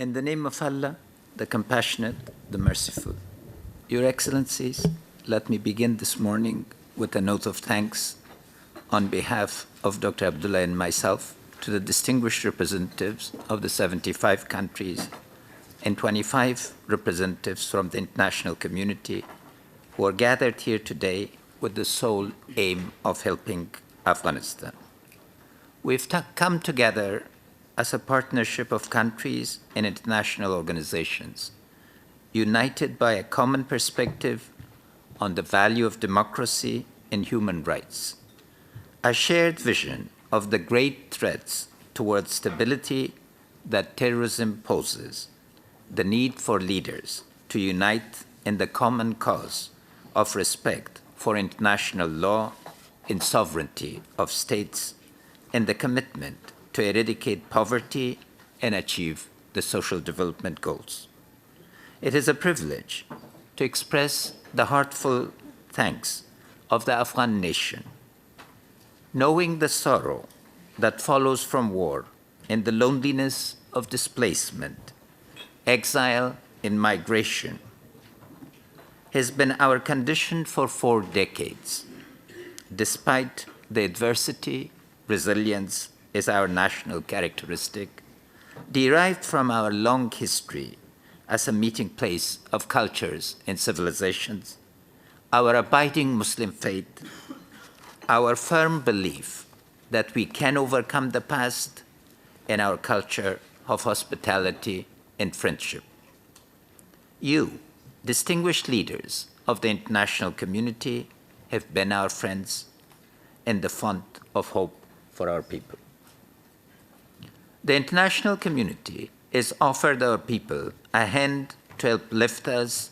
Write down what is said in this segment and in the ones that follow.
In the name of Allah, the Compassionate, the Merciful. Your Excellencies, let me begin this morning with a note of thanks on behalf of Dr. Abdullah and myself to the distinguished representatives of the 75 countries and 25 representatives from the international community who are gathered here today with the sole aim of helping Afghanistan. We've come together as a partnership of countries and international organizations, united by a common perspective on the value of democracy and human rights, a shared vision of the great threats towards stability that terrorism poses, the need for leaders to unite in the common cause of respect for international law and sovereignty of states, and the commitment to eradicate poverty and achieve the social development goals. It is a privilege to express the heartfelt thanks of the Afghan nation, knowing the sorrow that follows from war and the loneliness of displacement, exile, and migration has been our condition for 4 decades. Despite the adversity, resilience is our national characteristic, derived from our long history as a meeting place of cultures and civilizations, our abiding Muslim faith, our firm belief that we can overcome the past, and our culture of hospitality and friendship. You, distinguished leaders of the international community, have been our friends and the font of hope for our people. The international community has offered our people a hand to help lift us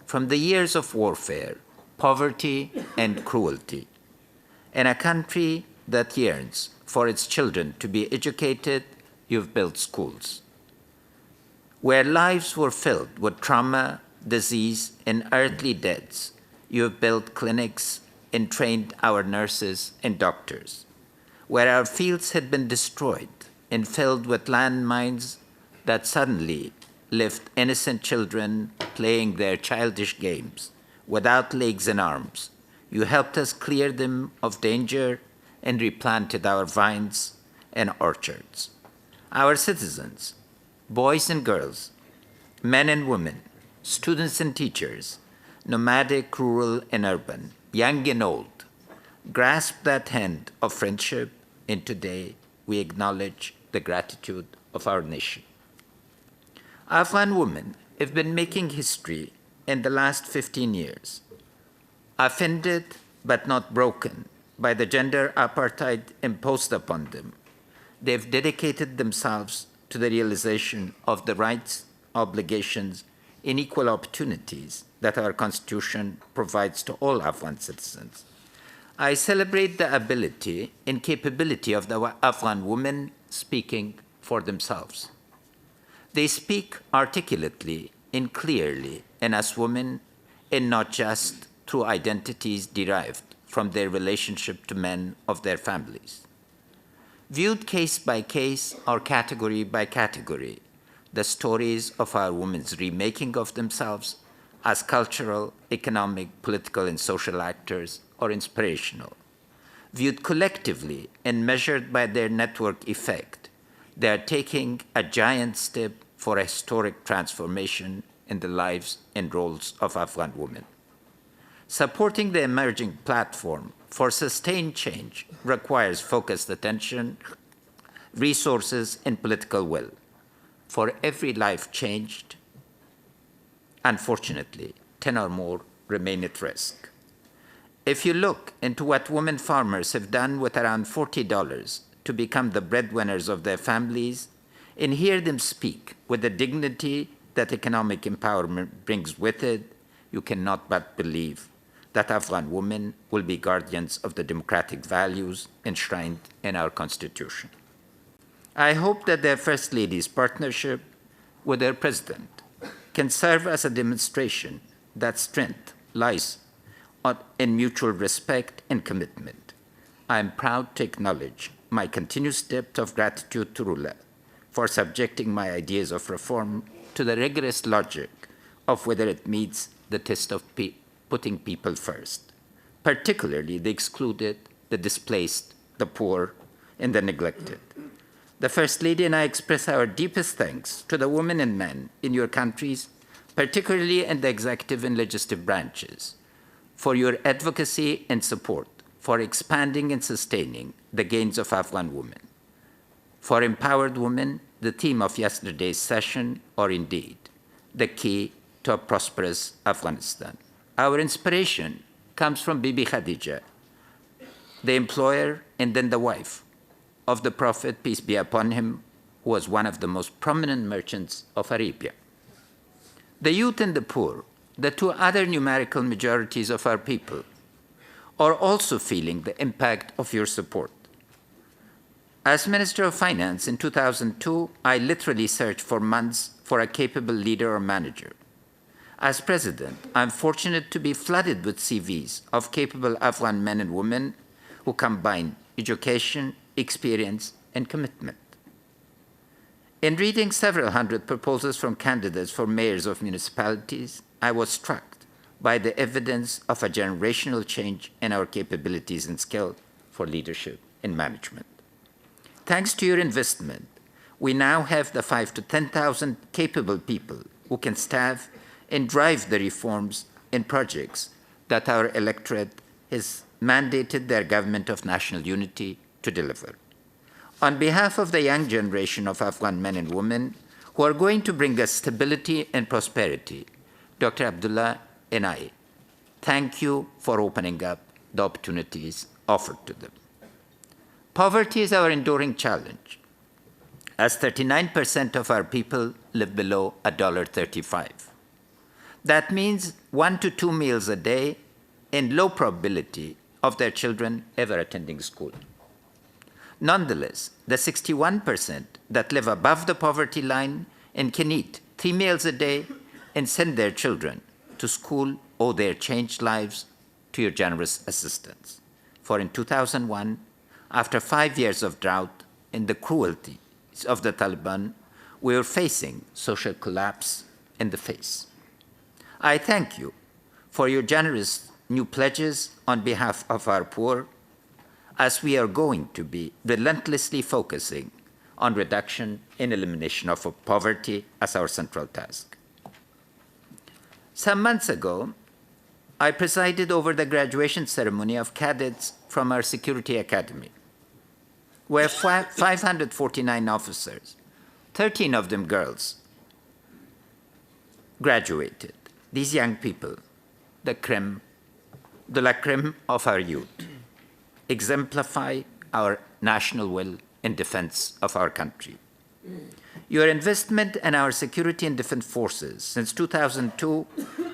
from the years of warfare, poverty, and cruelty. In a country that yearns for its children to be educated, you've built schools. Where lives were filled with trauma, disease, and earthly deaths, you have built clinics and trained our nurses and doctors. Where our fields had been destroyed and filled with landmines that suddenly left innocent children playing their childish games without legs and arms, you helped us clear them of danger and replanted our vines and orchards. Our citizens, boys and girls, men and women, students and teachers, nomadic, rural, and urban, young and old, grasped that hand of friendship, and today we acknowledge the gratitude of our nation. Afghan women have been making history in the last 15 years, offended but not broken by the gender apartheid imposed upon them. They've dedicated themselves to the realization of the rights, obligations, and equal opportunities that our Constitution provides to all Afghan citizens. I celebrate the ability and capability of the Afghan women speaking for themselves. They speak articulately and clearly, and as women, and not just through identities derived from their relationship to men of their families. Viewed case by case or category by category, the stories of our women's remaking of themselves as cultural, economic, political, and social actors are inspirational. Viewed collectively and measured by their network effect, they are taking a giant step for a historic transformation in the lives and roles of Afghan women. Supporting the emerging platform for sustained change requires focused attention, resources, and political will. For every life changed, unfortunately, 10 or more remain at risk. If you look into what women farmers have done with around $40 to become the breadwinners of their families, and hear them speak with the dignity that economic empowerment brings with it, you cannot but believe that Afghan women will be guardians of the democratic values enshrined in our Constitution. I hope that their First Lady's partnership with their President can serve as a demonstration that strength lies in mutual respect and commitment. I am proud to acknowledge my continuous debt of gratitude to Rula for subjecting my ideas of reform to the rigorous logic of whether it meets the test of putting people first, particularly the excluded, the displaced, the poor, and the neglected. The First Lady and I express our deepest thanks to the women and men in your countries, particularly in the executive and legislative branches, for your advocacy and support for expanding and sustaining the gains of Afghan women. For empowered women, the theme of yesterday's session, or indeed, the key to a prosperous Afghanistan. Our inspiration comes from Bibi Khadija, the employer and then the wife of the Prophet, peace be upon him, who was one of the most prominent merchants of Arabia. The youth and the poor, the two other numerical majorities of our people, are also feeling the impact of your support. As Minister of Finance in 2002, I literally searched for months for a capable leader or manager. As President, I'm fortunate to be flooded with CVs of capable Afghan men and women who combine education, experience, and commitment. In reading several hundred proposals from candidates for mayors of municipalities, I was struck by the evidence of a generational change in our capabilities and skill for leadership and management. Thanks to your investment, we now have the 5,000 to 10,000 capable people who can staff and drive the reforms and projects that our electorate has mandated their government of national unity to deliver. On behalf of the young generation of Afghan men and women who are going to bring us stability and prosperity, Dr. Abdullah and I thank you for opening up the opportunities offered to them. Poverty is our enduring challenge, as 39% of our people live below $1.35. That means 1 to 2 meals a day and low probability of their children ever attending school. Nonetheless, the 61% that live above the poverty line and can eat 3 meals a day and send their children to school owe their changed lives to your generous assistance. For in 2001, after 5 years of drought and the cruelty of the Taliban, we were facing social collapse in the face. I thank you for your generous new pledges on behalf of our poor, as we are going to be relentlessly focusing on reduction and elimination of poverty as our central task. Some months ago, I presided over the graduation ceremony of cadets from our security academy, where 549 officers, 13 of them girls, graduated. These young people, the creme de la creme of our youth, exemplify our national will in defense of our country. Your investment in our security and defense forces since 2002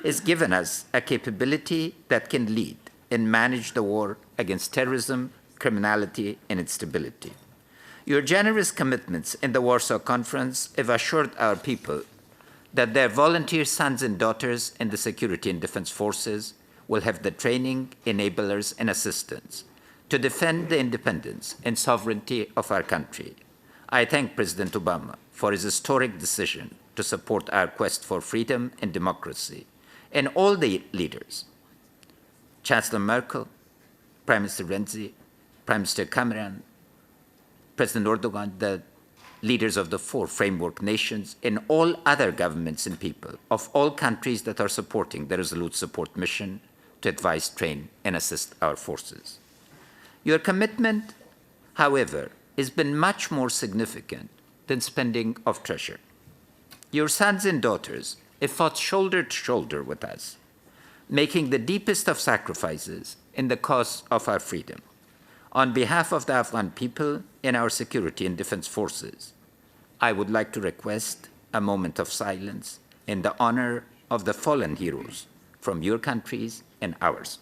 has given us a capability that can lead and manage the war against terrorism, criminality, and instability. Your generous commitments in the Warsaw Conference have assured our people that their volunteer sons and daughters in the security and defense forces will have the training, enablers, and assistance to defend the independence and sovereignty of our country. I thank President Obama for his historic decision to support our quest for freedom and democracy, and all the leaders, Chancellor Merkel, Prime Minister Renzi, Prime Minister Cameron, President Erdogan, the leaders of the 4 framework nations, and all other governments and people of all countries that are supporting the Resolute Support Mission to advise, train, and assist our forces. Your commitment, however, has been much more significant than spending of treasure. Your sons and daughters have fought shoulder to shoulder with us, making the deepest of sacrifices in the cause of our freedom. On behalf of the Afghan people and our security and defense forces, I would like to request a moment of silence in the honor of the fallen heroes from your countries and ours.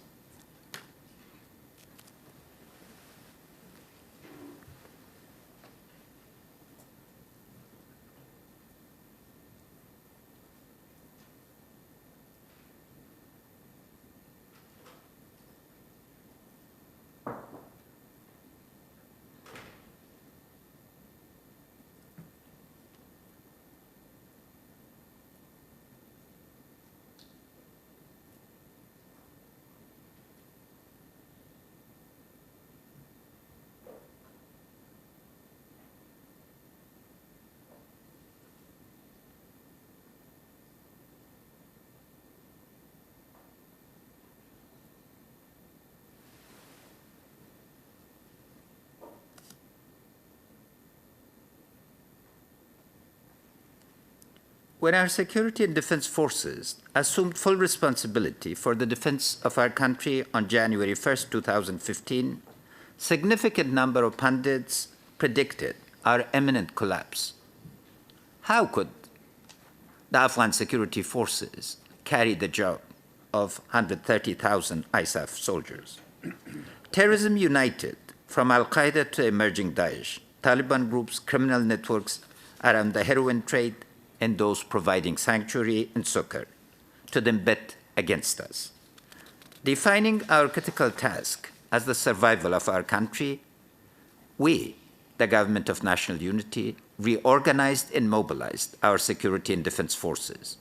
When our security and defense forces assumed full responsibility for the defense of our country on January 1st, 2015, significant number of pundits predicted our imminent collapse. How could the Afghan security forces carry the job of 130,000 ISAF soldiers? Terrorism united from Al-Qaeda to emerging Daesh, Taliban groups, criminal networks around the heroin trade, and those providing sanctuary and succor to them bet against us. Defining our critical task as the survival of our country, we, the Government of National Unity, reorganized and mobilized our security and defense forces,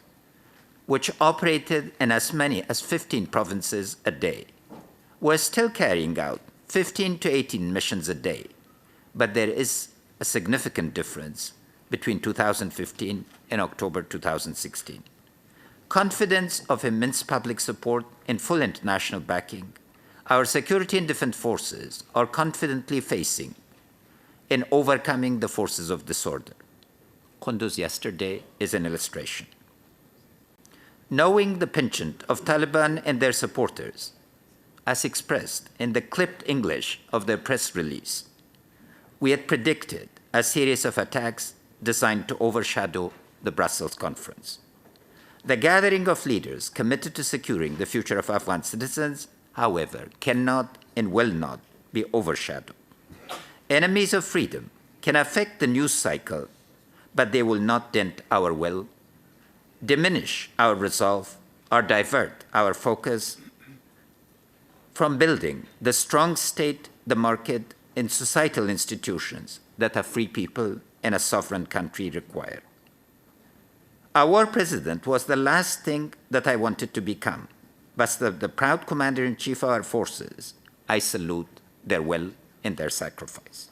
which operated in as many as 15 provinces a day. We're still carrying out 15 to 18 missions a day, but there is a significant difference between 2015 and October 2016. Confidence of immense public support and full international backing, our security and defense forces are confidently facing and overcoming the forces of disorder. Kunduz yesterday is an illustration. Knowing the penchant of Taliban and their supporters, as expressed in the clipped English of their press release, we had predicted a series of attacks designed to overshadow the Brussels conference. The gathering of leaders committed to securing the future of Afghan citizens, however, cannot and will not be overshadowed. Enemies of freedom can affect the news cycle, but they will not dent our will, diminish our resolve, or divert our focus from building the strong state, the market, and societal institutions that a free people and a sovereign country require. Our president was the last thing that I wanted to become, but the proud commander-in-chief of our forces, I salute their will and their sacrifice.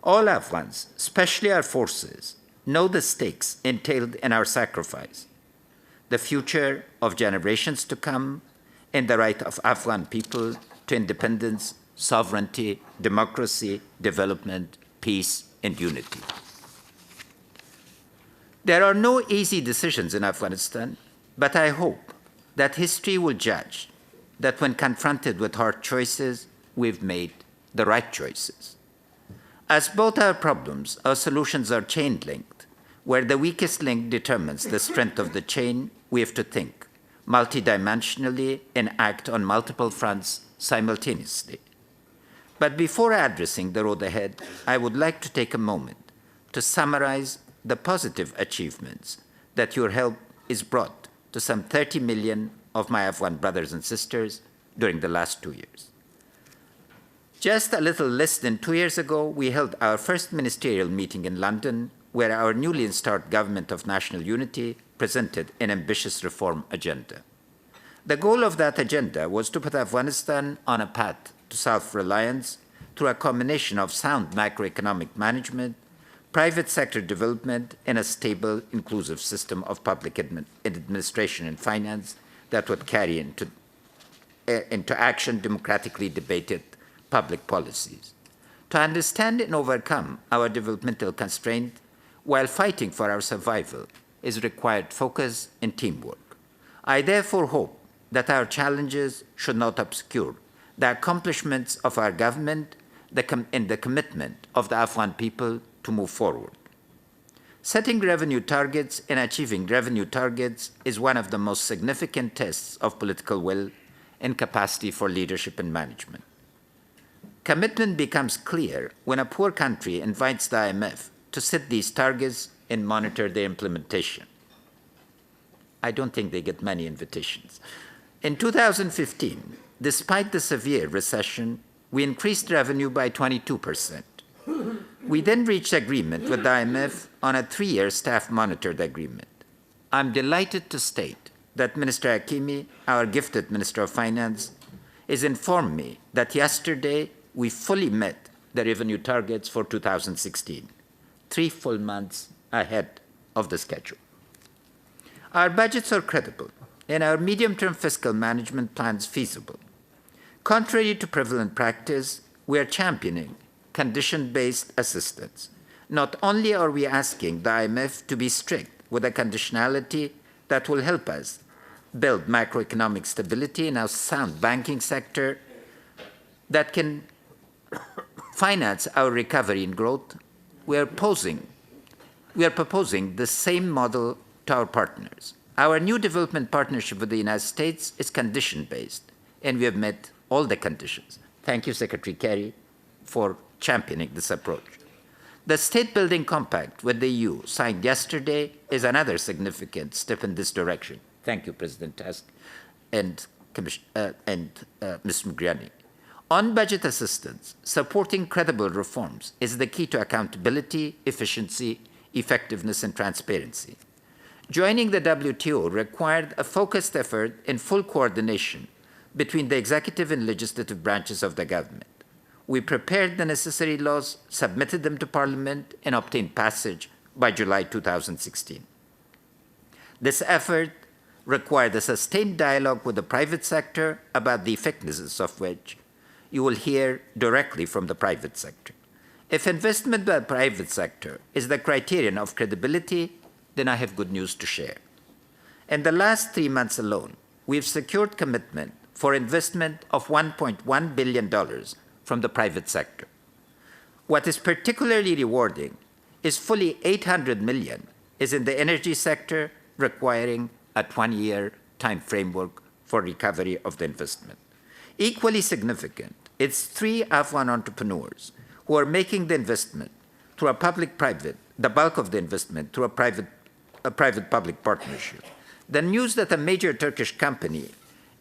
All Afghans, especially our forces, know the stakes entailed in our sacrifice, the future of generations to come, and the right of Afghan people to independence, sovereignty, democracy, development, peace, and unity. There are no easy decisions in Afghanistan, but I hope that history will judge that when confronted with hard choices, we've made the right choices. As both our problems, our solutions are chain-linked, where the weakest link determines the strength of the chain, we have to think multidimensionally and act on multiple fronts simultaneously. But before addressing the road ahead, I would like to take a moment to summarize the positive achievements that your help is brought to some 30 million of my Afghan brothers and sisters during the last 2 years. Just a little less than 2 years ago, we held our first ministerial meeting in London, where our newly installed Government of National Unity presented an ambitious reform agenda. The goal of that agenda was to put Afghanistan on a path to self-reliance through a combination of sound macroeconomic management, private sector development, and a stable, inclusive system of public administration and finance that would carry into action democratically debated public policies. To understand and overcome our developmental constraint while fighting for our survival is required focus and teamwork. I therefore hope that our challenges should not obscure the accomplishments of our government and the commitment of the Afghan people to move forward. Setting revenue targets and achieving revenue targets is one of the most significant tests of political will and capacity for leadership and management. Commitment becomes clear when a poor country invites the IMF to set these targets and monitor their implementation. I don't think they get many invitations. In 2015, despite the severe recession, we increased revenue by 22%. We then reached agreement with the IMF on a 3-year staff-monitored agreement. I'm delighted to state that Minister Hakimi, our gifted Minister of Finance, has informed me that yesterday we fully met the revenue targets for 2016, 3 full months ahead of the schedule. Our budgets are credible, and our medium-term fiscal management plans feasible. Contrary to prevalent practice, we are championing condition-based assistance. Not only are we asking the IMF to be strict with a conditionality that will help us build macroeconomic stability in our sound banking sector that can finance our recovery and growth. We are proposing the same model to our partners. Our new development partnership with the United States is condition-based, and we have met all the conditions. Thank you, Secretary Kerry, for championing this approach. The State-Building Compact with the EU, signed yesterday, is another significant step in this direction. Thank you, President Tusk and Ms. Mugriani. On budget assistance, supporting credible reforms is the key to accountability, efficiency, effectiveness, and transparency. Joining the WTO required a focused effort in full coordination between the executive and legislative branches of the government. We prepared the necessary laws, submitted them to Parliament, and obtained passage by July 2016. This effort required a sustained dialogue with the private sector about the effectiveness of which you will hear directly from the private sector. If investment by the private sector is the criterion of credibility, then I have good news to share. In the last 3 months alone, we have secured commitment for investment of $1.1 billion from the private sector. What is particularly rewarding is fully $800 million is in the energy sector, requiring a 20-year time framework for recovery of the investment. Equally significant, it's 3 Afghan entrepreneurs who are making the investment through a public-private, the bulk of the investment through a private-public partnership. The news that a major Turkish company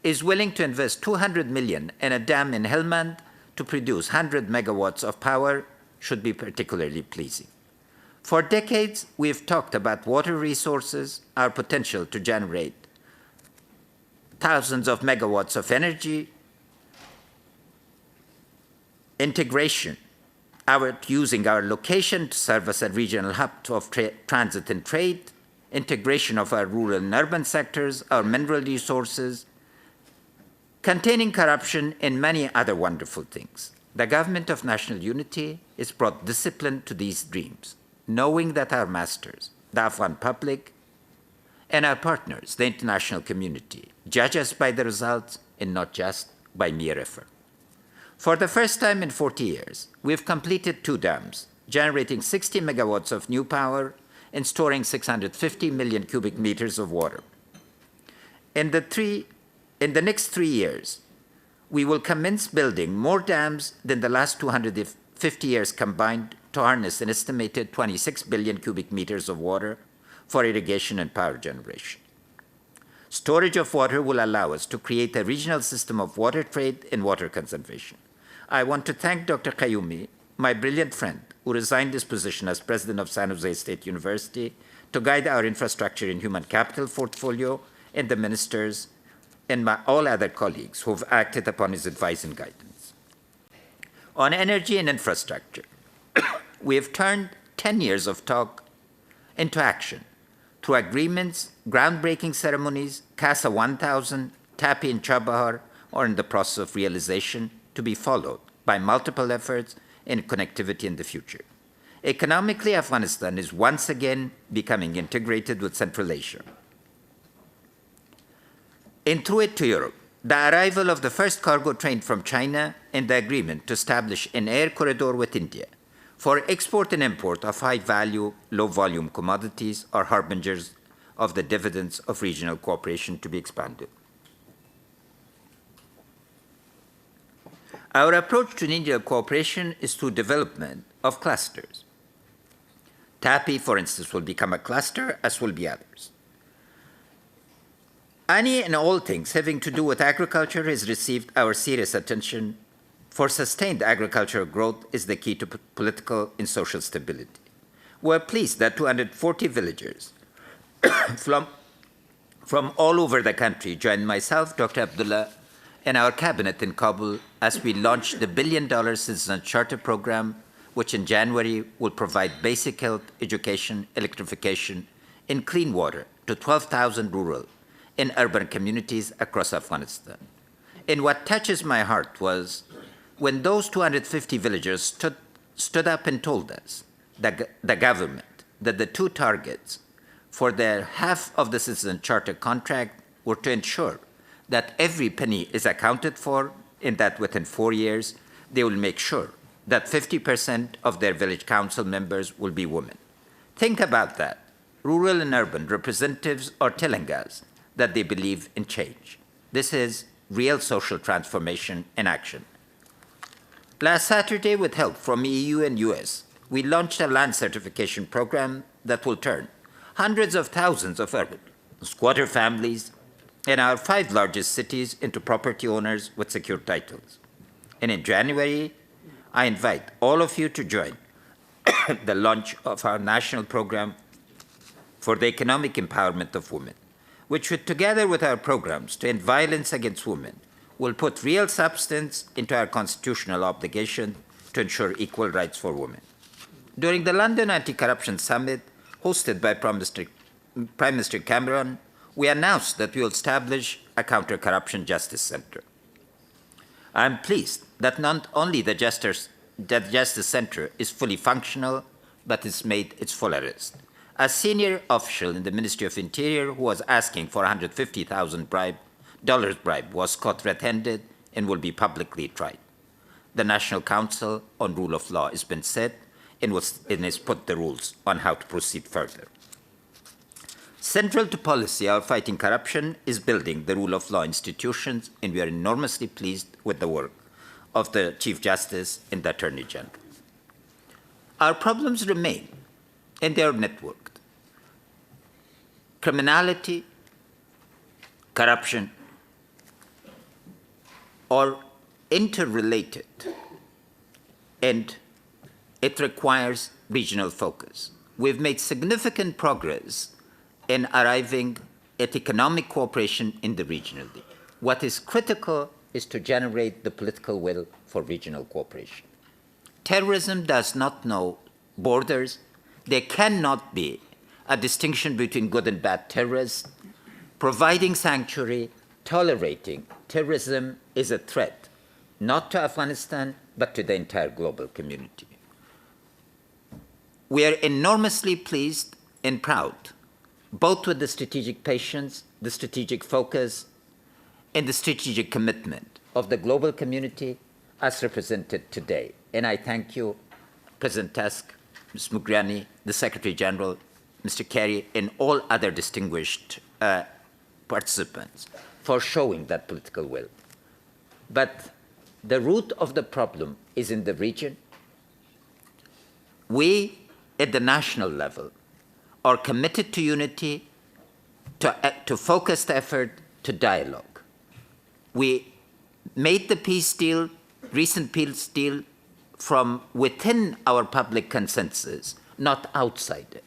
is willing to invest $200 million in a dam in Helmand to produce 100 megawatts of power should be particularly pleasing. For decades, we have talked about water resources, our potential to generate thousands of megawatts of energy, integration, using our location to serve as a regional hub of transit and trade, integration of our rural and urban sectors, our mineral resources, containing corruption, and many other wonderful things. The government of national unity has brought discipline to these dreams, knowing that our masters, the Afghan public, and our partners, the international community, judge us by the results and not just by mere effort. For the first time in 40 years, we have completed 2 dams, generating 60 megawatts of new power and storing 650 million cubic meters of water. In the next 3 years, we will commence building more dams than the last 250 years combined to harness an estimated 26 billion cubic meters of water for irrigation and power generation. Storage of water will allow us to create a regional system of water trade and water conservation. I want to thank Dr. Qayyumi, my brilliant friend, who resigned his position as president of San Jose State University to guide our infrastructure and human capital portfolio, and the ministers and all other colleagues who have acted upon his advice and guidance. On energy and infrastructure, we have turned 10 years of talk into action through agreements, groundbreaking ceremonies, CASA 1000, TAPI and Chabahar are in the process of realization, to be followed by multiple efforts in connectivity in the future. Economically, Afghanistan is once again becoming integrated with Central Asia. And through it to Europe, the arrival of the first cargo train from China and the agreement to establish an air corridor with India for export and import of high-value, low-volume commodities are harbingers of the dividends of regional cooperation to be expanded. Our approach to Indian cooperation is through development of clusters. TAPI, for instance, will become a cluster, as will be others. Any and all things having to do with agriculture has received our serious attention, for sustained agricultural growth is the key to political and social stability. We're pleased that 240 villagers from all over the country joined myself, Dr. Abdullah, and our cabinet in Kabul as we launched the $1 billion Citizen Charter Program, which in January will provide basic health, education, electrification, and clean water to 12,000 rural and urban communities across Afghanistan. And what touches my heart was when those 250 villagers stood up and told us, the government, that the 2 targets for their half of the Citizen Charter contract were to ensure that every penny is accounted for and that within 4 years, they will make sure that 50% of their village council members will be women. Think about that. Rural and urban representatives are telling us that they believe in change. This is real social transformation in action. Last Saturday, with help from EU and US, we launched a land certification program that will turn hundreds of thousands of urban squatter families in our 5 largest cities into property owners with secure titles. And in January, I invite all of you to join the launch of our national program for the economic empowerment of women, which, together with our programs to end violence against women, will put real substance into our constitutional obligation to ensure equal rights for women. During the London Anti-Corruption Summit, hosted by Prime Minister Cameron, we announced that we will establish a counter-corruption justice center. I am pleased that not only the Justice Center is fully functional, but it's made its full arrest. A senior official in the Ministry of Interior who was asking for $150,000 bribe was caught red-handed and will be publicly tried. The National Council on Rule of Law has been set and has put the rules on how to proceed further. Central to policy of fighting corruption is building the rule of law institutions, and we are enormously pleased with the work of the Chief Justice and the Attorney General. Our problems remain, and they are networked. Criminality, corruption are interrelated, and it requires regional focus. We've made significant progress in arriving at economic cooperation in the regionally. What is critical is to generate the political will for regional cooperation. Terrorism does not know borders. There cannot be a distinction between good and bad terrorists. Providing sanctuary, tolerating terrorism is a threat, not to Afghanistan, but to the entire global community. We are enormously pleased and proud, both with the strategic patience, the strategic focus, and the strategic commitment of the global community as represented today. And I thank you, President Tusk, Ms. Mugrani, the Secretary General, Mr. Kerry, and all other distinguished participants for showing that political will. But the root of the problem is in the region. We, at the national level, are committed to unity, to focused effort, to dialogue. We made the peace deal, recent peace deal, from within our public consensus, not outside it.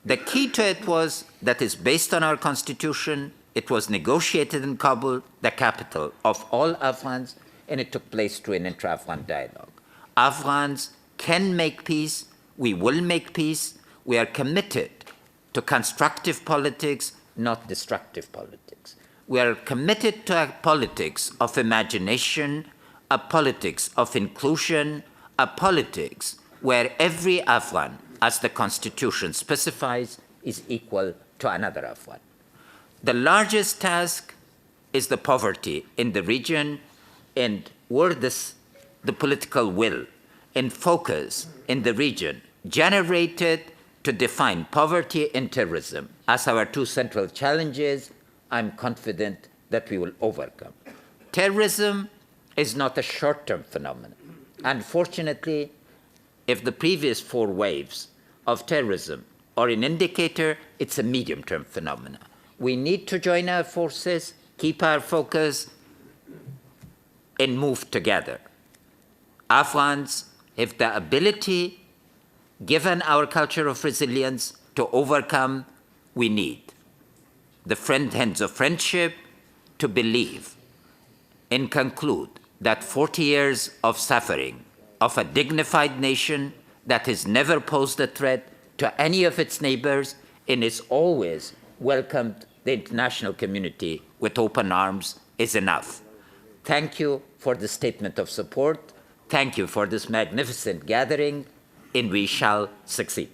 The key to it was that it's based on our constitution. It was negotiated in Kabul, the capital of all Afghans, and it took place through an intra-Afghan dialogue. Afghans can make peace. We will make peace. We are committed to constructive politics, not destructive politics. We are committed to a politics of imagination, a politics of inclusion, a politics where every Afghan, as the Constitution specifies, is equal to another Afghan. The largest task is the poverty in the region, and were the political will and focus in the region generated to define poverty and terrorism as our 2 central challenges, I'm confident that we will overcome. Terrorism is not a short-term phenomenon. Unfortunately, if the previous 4 waves of terrorism are an indicator, it's a medium-term phenomenon. We need to join our forces, keep our focus, and move together. Afghans have the ability, given our culture of resilience, to overcome. We need the hands of friendship to believe and conclude that 40 years of suffering of a dignified nation that has never posed a threat to any of its neighbors and has always welcomed the international community with open arms is enough. Thank you for the statement of support. Thank you for this magnificent gathering, and we shall succeed.